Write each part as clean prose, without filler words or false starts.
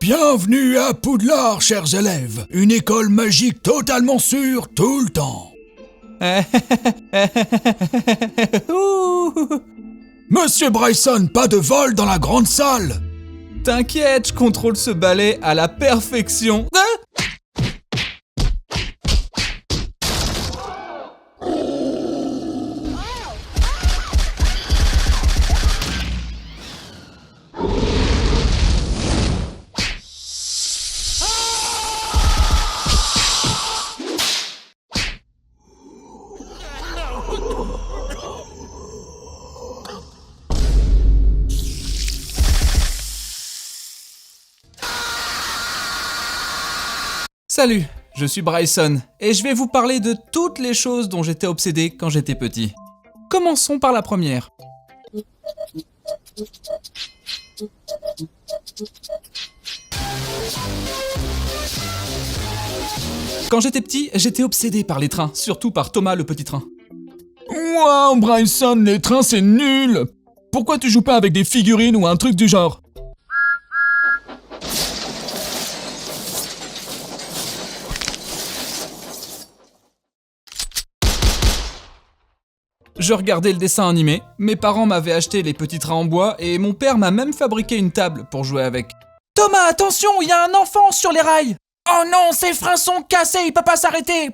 Bienvenue à Poudlard, chers élèves. Une école magique totalement sûre tout le temps. Monsieur Bryson, pas de vol dans la grande salle. T'inquiète, je contrôle ce balai à la perfection. Salut, je suis Bryson et je vais vous parler de toutes les choses dont j'étais obsédé quand j'étais petit. Commençons par la première. Quand j'étais petit, j'étais obsédé par les trains, surtout par Thomas le petit train. Wow, Bryson, les trains c'est nul. Pourquoi tu joues pas avec des figurines ou un truc du genre? Je regardais le dessin animé, mes parents m'avaient acheté les petits trains en bois et mon père m'a même fabriqué une table pour jouer avec. Thomas, attention, il y a un enfant sur les rails! Oh non, ses freins sont cassés, il peut pas s'arrêter!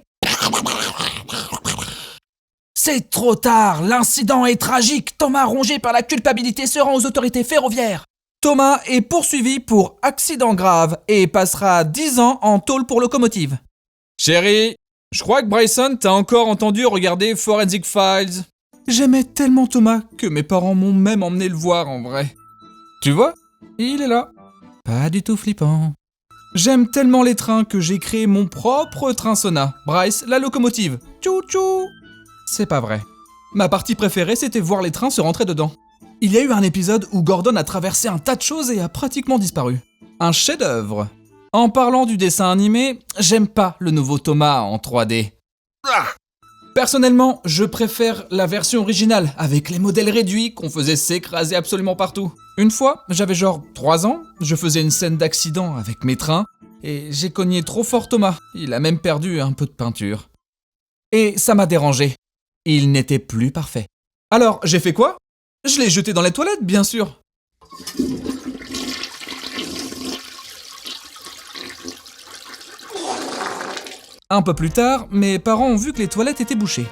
C'est trop tard, l'incident est tragique. Thomas, rongé par la culpabilité, se rend aux autorités ferroviaires. Thomas est poursuivi pour accident grave et passera 10 ans en tôle pour locomotive. Chérie, je crois que Bryson t'a encore entendu regarder Forensic Files. J'aimais tellement Thomas que mes parents m'ont même emmené le voir en vrai. Tu vois, il est là. Pas du tout flippant. J'aime tellement les trains que j'ai créé mon propre train Sona. Bryce, la locomotive. Tchou tchou. C'est pas vrai. Ma partie préférée, c'était voir les trains se rentrer dedans. Il y a eu un épisode où Gordon a traversé un tas de choses et a pratiquement disparu. Un chef-d'œuvre. En parlant du dessin animé, j'aime pas le nouveau Thomas en 3D. Personnellement, je préfère la version originale, avec les modèles réduits qu'on faisait s'écraser absolument partout. Une fois, j'avais genre 3 ans, je faisais une scène d'accident avec mes trains, et j'ai cogné trop fort Thomas, il a même perdu un peu de peinture. Et ça m'a dérangé, il n'était plus parfait. Alors, j'ai fait quoi? Je l'ai jeté dans les toilettes, bien sûr. Un peu plus tard, mes parents ont vu que les toilettes étaient bouchées.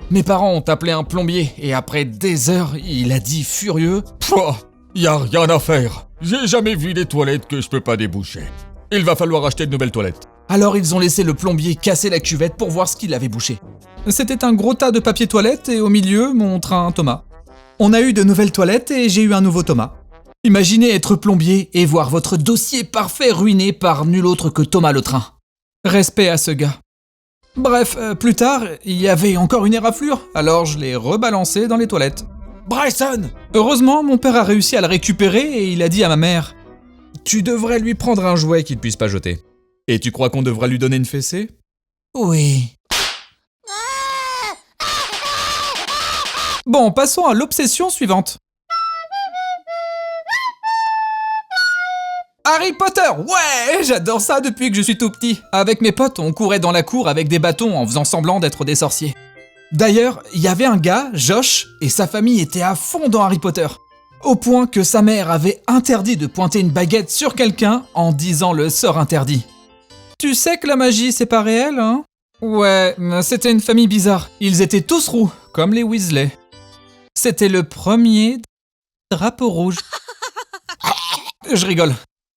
Mes parents ont appelé un plombier et après des heures, il a dit furieux « Pouah, y a rien à faire. J'ai jamais vu des toilettes que je peux pas déboucher. Il va falloir acheter de nouvelles toilettes. » Alors ils ont laissé le plombier casser la cuvette pour voir ce qu'il avait bouché. C'était un gros tas de papier toilette et au milieu, mon train Thomas. On a eu de nouvelles toilettes et j'ai eu un nouveau Thomas. Imaginez être plombier et voir votre dossier parfait ruiné par nul autre que Thomas le train. Respect à ce gars. Bref, plus tard, il y avait encore une éraflure, alors je l'ai rebalancé dans les toilettes. Bryson! Heureusement, mon père a réussi à la récupérer et il a dit à ma mère « Tu devrais lui prendre un jouet qu'il puisse pas jeter. Et tu crois qu'on devrait lui donner une fessée ?»« Oui. » Bon, passons à l'obsession suivante. Harry Potter, ouais, j'adore ça depuis que je suis tout petit. Avec mes potes, on courait dans la cour avec des bâtons en faisant semblant d'être des sorciers. D'ailleurs, il y avait un gars, Josh, et sa famille était à fond dans Harry Potter. Au point que sa mère avait interdit de pointer une baguette sur quelqu'un en disant le sort interdit. Tu sais que la magie, c'est pas réel, hein? Ouais, c'était une famille bizarre. Ils étaient tous roux, comme les Weasley. C'était le premier drapeau rouge. Je rigole.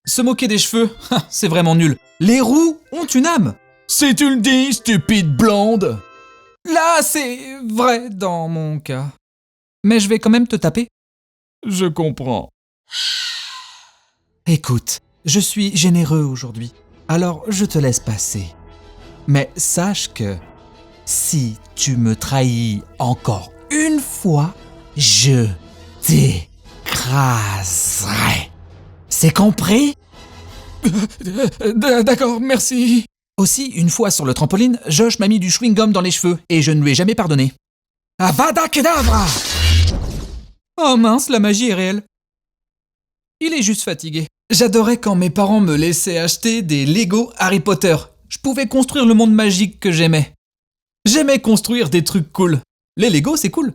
Se moquer des cheveux, c'est vraiment nul. Les roux ont une âme. Si tu le dis, stupide blonde. Là, c'est vrai dans mon cas. Mais je vais quand même te taper. Je comprends. Écoute, je suis généreux aujourd'hui, alors je te laisse passer. Mais sache que si tu me trahis encore une fois, je t'écraserai. C'est compris? D'accord, merci. Aussi, une fois sur le trampoline, Josh m'a mis du chewing-gum dans les cheveux et je ne lui ai jamais pardonné. Avada Kedavra! Oh mince, la magie est réelle. Il est juste fatigué. J'adorais quand mes parents me laissaient acheter des Lego Harry Potter. Je pouvais construire le monde magique que j'aimais. J'aimais construire des trucs cool. Les Lego, c'est cool.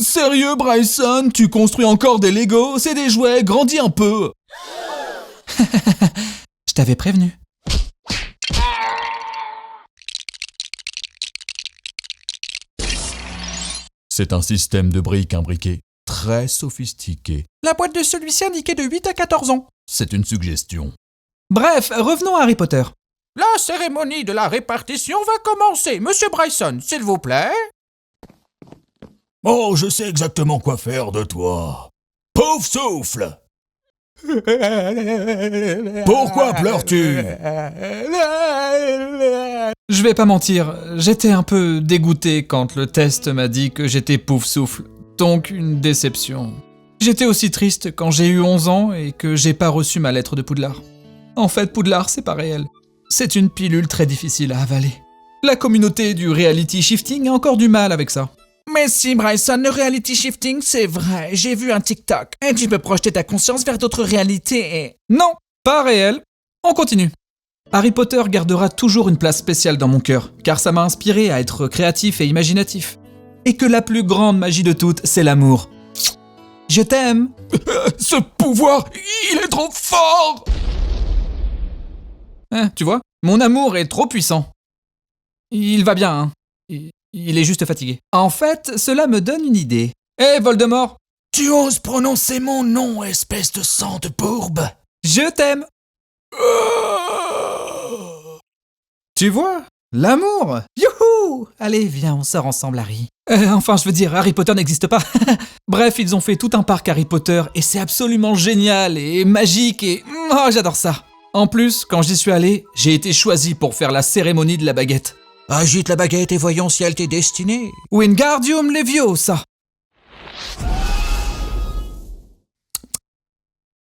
Sérieux, Bryson, tu construis encore des Lego? C'est des jouets, grandis un peu. Je t'avais prévenu. C'est un système de briques imbriquées très sophistiqué. La boîte de celui-ci indiquait de 8 à 14 ans. C'est une suggestion. Bref, revenons à Harry Potter. La cérémonie de la répartition va commencer. Monsieur Bryson, s'il vous plaît. Oh, je sais exactement quoi faire de toi. Pouf souffle! Pourquoi pleures-tu? Je vais pas mentir, j'étais un peu dégoûté quand le test m'a dit que j'étais pouf souffle. Donc une déception. J'étais aussi triste quand j'ai eu 11 ans et que j'ai pas reçu ma lettre de Poudlard. En fait, Poudlard, c'est pas réel. C'est une pilule très difficile à avaler. La communauté du reality shifting a encore du mal avec ça. Mais si, Bryson, le reality shifting, c'est vrai. J'ai vu un TikTok. Et tu peux projeter ta conscience vers d'autres réalités et... Non, pas réel. On continue. Harry Potter gardera toujours une place spéciale dans mon cœur, car ça m'a inspiré à être créatif et imaginatif. Et que la plus grande magie de toutes, c'est l'amour. Je t'aime. Ce pouvoir, il est trop fort! Tu vois, mon amour est trop puissant. Il va bien, hein. Il est juste fatigué. En fait, cela me donne une idée. Hé, Voldemort! Tu oses prononcer mon nom, espèce de sang de bourbe? Je t'aime! Tu vois? L'amour! Youhou! Allez, viens, on sort ensemble, Harry. Enfin, je veux dire, Harry Potter n'existe pas. Bref, ils ont fait tout un parc Harry Potter et c'est absolument génial et magique et... Oh, j'adore ça! En plus, quand j'y suis allé, j'ai été choisi pour faire la cérémonie de la baguette. Agite la baguette et voyons si elle t'est destinée. Wingardium Leviosa!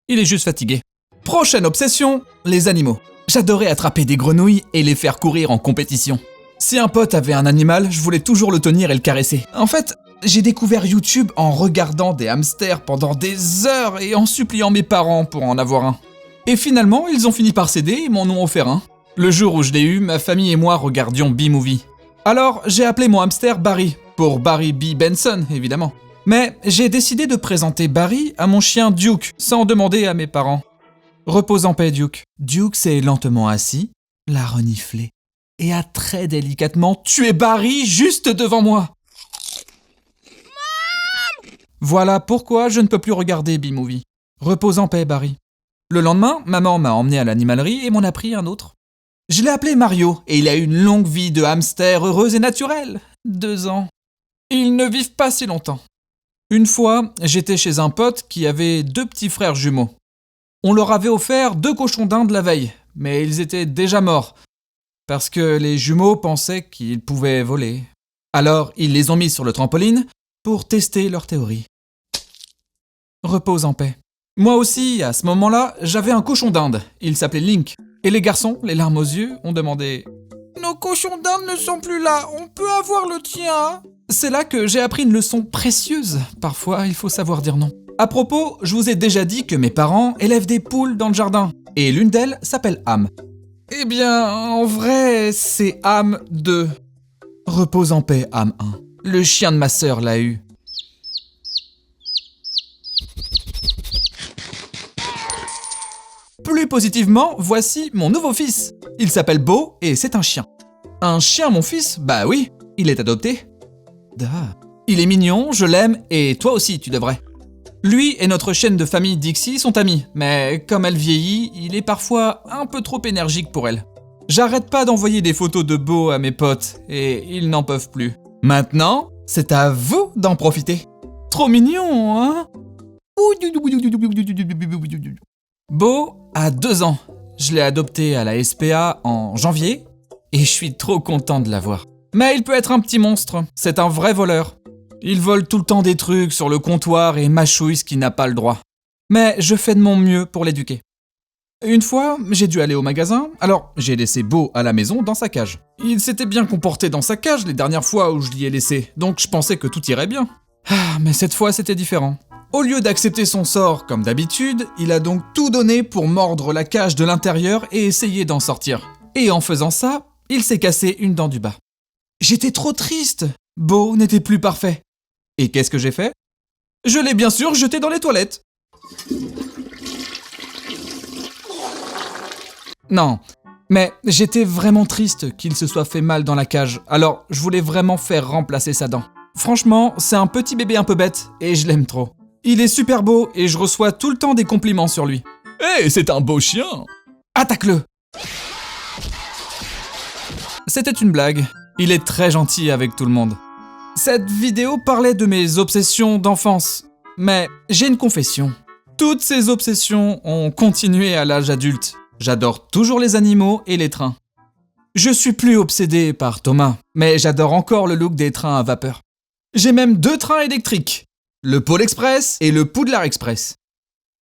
Il est juste fatigué. Prochaine obsession, les animaux. J'adorais attraper des grenouilles et les faire courir en compétition. Si un pote avait un animal, je voulais toujours le tenir et le caresser. En fait, j'ai découvert YouTube en regardant des hamsters pendant des heures et en suppliant mes parents pour en avoir un. Et finalement, ils ont fini par céder et m'en ont offert un. Le jour où je l'ai eu, ma famille et moi regardions B-Movie. Alors, j'ai appelé mon hamster Barry, pour Barry B. Benson, évidemment. Mais j'ai décidé de présenter Barry à mon chien Duke, sans demander à mes parents. Repose en paix, Duke. Duke s'est lentement assis, l'a reniflé, et a très délicatement tué Barry juste devant moi. Voilà pourquoi je ne peux plus regarder B-Movie. Repose en paix, Barry. Le lendemain, maman m'a emmené à l'animalerie et m'en a pris un autre. Je l'ai appelé Mario, et il a eu une longue vie de hamster heureuse et naturelle. 2 ans. Ils ne vivent pas si longtemps. Une fois, j'étais chez un pote qui avait 2 petits frères jumeaux. On leur avait offert 2 cochons d'Inde la veille, mais ils étaient déjà morts, parce que les jumeaux pensaient qu'ils pouvaient voler. Alors, ils les ont mis sur le trampoline pour tester leur théorie. Repose en paix. Moi aussi, à ce moment-là, j'avais un cochon d'Inde. Il s'appelait Link. Et les garçons, les larmes aux yeux, ont demandé « Nos cochons d'Inde ne sont plus là, on peut avoir le tien ?» C'est là que j'ai appris une leçon précieuse. Parfois, il faut savoir dire non. À propos, je vous ai déjà dit que mes parents élèvent des poules dans le jardin. Et l'une d'elles s'appelle Ham. Eh bien, en vrai, c'est Ham 2. Repose en paix, Ham 1. Le chien de ma sœur l'a eu. Plus positivement, voici mon nouveau fils. Il s'appelle Beau et c'est un chien. Un chien, mon fils? Bah oui, il est adopté. Il est mignon, je l'aime et toi aussi tu devrais. Lui et notre chienne de famille Dixie sont amis, mais comme elle vieillit, il est parfois un peu trop énergique pour elle. J'arrête pas d'envoyer des photos de Beau à mes potes et ils n'en peuvent plus. Maintenant, c'est à vous d'en profiter. Trop mignon, hein? Beau a 2 ans. Je l'ai adopté à la SPA en janvier et je suis trop content de l'avoir. Mais il peut être un petit monstre, c'est un vrai voleur. Il vole tout le temps des trucs sur le comptoir et mâchouille ce qu'il n'a pas le droit. Mais je fais de mon mieux pour l'éduquer. Une fois, j'ai dû aller au magasin, alors j'ai laissé Beau à la maison dans sa cage. Il s'était bien comporté dans sa cage les dernières fois où je l'y ai laissé, donc je pensais que tout irait bien. Ah, mais cette fois c'était différent. Au lieu d'accepter son sort comme d'habitude, il a donc tout donné pour mordre la cage de l'intérieur et essayer d'en sortir. Et en faisant ça, il s'est cassé une dent du bas. J'étais trop triste. Bo n'était plus parfait. Et qu'est-ce que j'ai fait? Je l'ai bien sûr jeté dans les toilettes. Non, mais j'étais vraiment triste qu'il se soit fait mal dans la cage, alors je voulais vraiment faire remplacer sa dent. Franchement, c'est un petit bébé un peu bête, et je l'aime trop. Il est super beau, et je reçois tout le temps des compliments sur lui. Hé, c'est un beau chien! Attaque-le! C'était une blague. Il est très gentil avec tout le monde. Cette vidéo parlait de mes obsessions d'enfance. Mais j'ai une confession. Toutes ces obsessions ont continué à l'âge adulte. J'adore toujours les animaux et les trains. Je suis plus obsédé par Thomas, mais j'adore encore le look des trains à vapeur. J'ai même 2 trains électriques. Le Pôle Express et le Poudlard Express.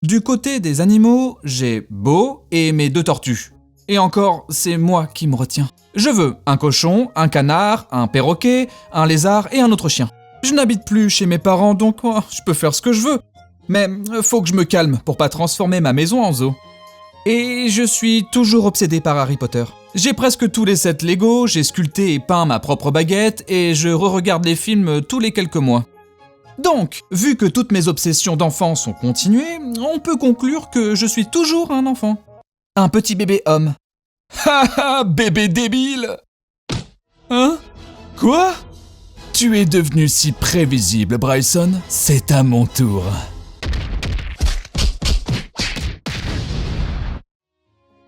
Du côté des animaux, j'ai Bo et mes 2 tortues. Et encore, c'est moi qui me retiens. Je veux un cochon, un canard, un perroquet, un lézard et un autre chien. Je n'habite plus chez mes parents, donc je peux faire ce que je veux. Mais faut que je me calme pour pas transformer ma maison en zoo. Et je suis toujours obsédé par Harry Potter. J'ai presque tous les sets Lego, j'ai sculpté et peint ma propre baguette, et je re-regarde les films tous les quelques mois. Donc, vu que toutes mes obsessions d'enfance ont continué, on peut conclure que je suis toujours un enfant. Un petit bébé homme. Haha, bébé débile! Hein? Quoi? Tu es devenu si prévisible, Bryson. C'est à mon tour.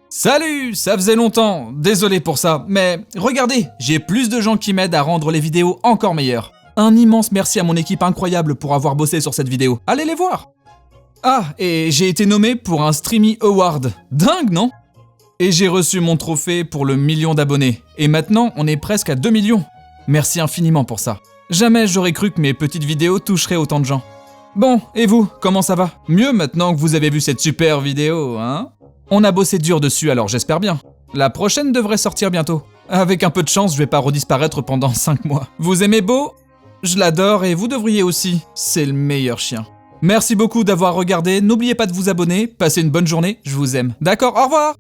Salut, ça faisait longtemps, désolé pour ça, mais regardez, j'ai plus de gens qui m'aident à rendre les vidéos encore meilleures. Un immense merci à mon équipe incroyable pour avoir bossé sur cette vidéo, allez les voir. Ah, et j'ai été nommé pour un Streamy Award, dingue non? Et j'ai reçu mon trophée pour le 1 million d'abonnés, et maintenant on est presque à 2 millions. Merci infiniment pour ça. Jamais j'aurais cru que mes petites vidéos toucheraient autant de gens. Bon, et vous, comment ça va? Mieux maintenant que vous avez vu cette super vidéo, hein? On a bossé dur dessus, alors j'espère bien. La prochaine devrait sortir bientôt. Avec un peu de chance, je vais pas redisparaître pendant 5 mois. Vous aimez Bo? Je l'adore et vous devriez aussi. C'est le meilleur chien. Merci beaucoup d'avoir regardé. N'oubliez pas de vous abonner. Passez une bonne journée. Je vous aime. D'accord, au revoir!